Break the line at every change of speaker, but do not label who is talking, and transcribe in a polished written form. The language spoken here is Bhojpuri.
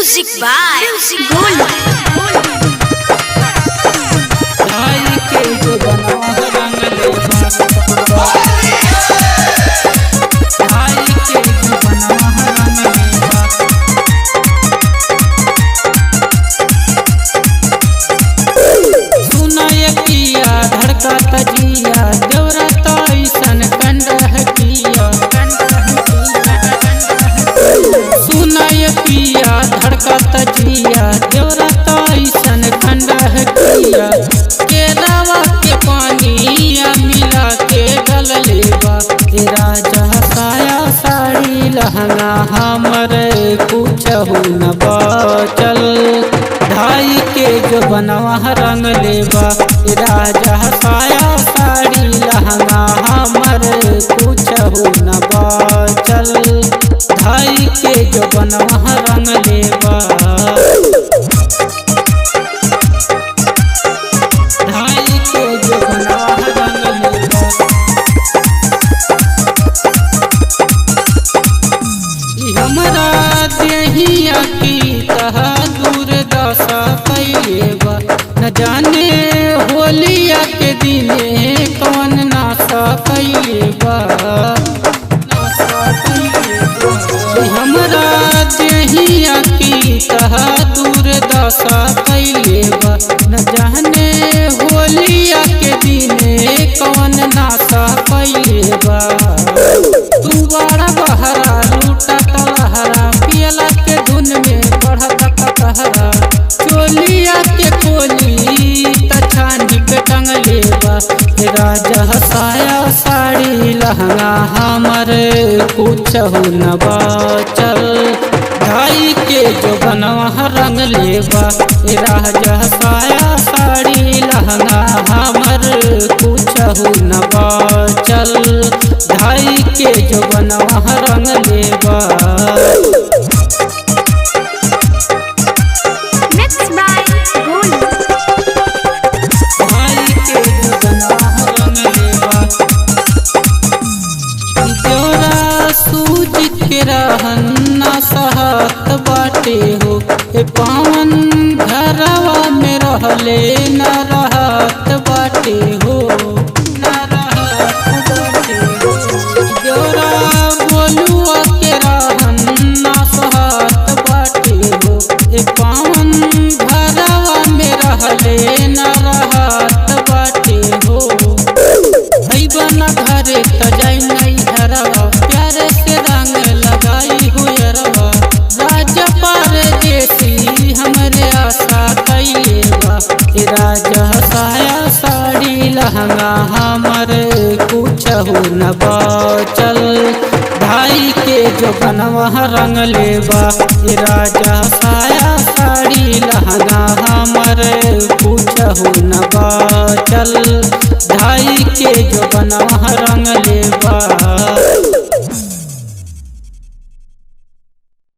Music by Gold.
ढाई के जो बना रंग लेवा ढाई के जो बना रंग लेवा सुना ये किया धड़का तजिया देवरा तो ऐसन कंडह किया सुना ये पिया धड़का तजिया देवरा तो ऐसन कंडह किया केरावा के पानिया मिला के गल लेवा तेरा साया साड़ी लहंगा हमरे कुछहु न बचल ढाई के जो बनवा रंग लेवा राजा साया साड़ी लहंगा हमरे कुछहु न बचल ढाई के जो बनवा रंग लेवा ढाई के जो बनवा रंग लेवा हमरा देहिया की तह दूर दशा कैलेबा न जाने होलिया के दिने कौन नाशा कैलेबा हमरा देहिया की तह दूर दशा कैलेबा न जाने होलिया के दिने कौन नाशा कैलेबा तू बड़ा बहरा लूटा तलहरा पियला के धुन में बढ़त कहरा चोलिया के कोली तछानी पे टंग लेबा राजा साया साड़ी लहंगा हमरे कुछहु न बचल ढाई के जो बनवा रंग लेबा राजा साया साड़ी लहंगा हमर कुछहु न बचल ढाई के जो बनवा रंग लेबा
Mixed by Gold.
ढाई के जो बनवा रंग लेबा तोरा सूझ के रहन न सहत बाटे हो ए पावन घरवा में रहले न रहत बाटे हो न रहत बाटे हो जोरा बोलुआ के रहन न सहत बाटे हो ए पावन घरवा में रहले न रहत बाटे हो बना घरे तजाई नहीं हरवा प्यारे से रंग लगाई हुआ राजा पार जैसी हमरे आशा कैलेबा राजा साया साड़ी लहंगा हमरे कुछहु न बचल ढाई के जो बनवा रंग लेबा राजा साया साड़ी लहंगा हमरे कुछहु न बचल ढाई के जो बनवा रंग लेबा।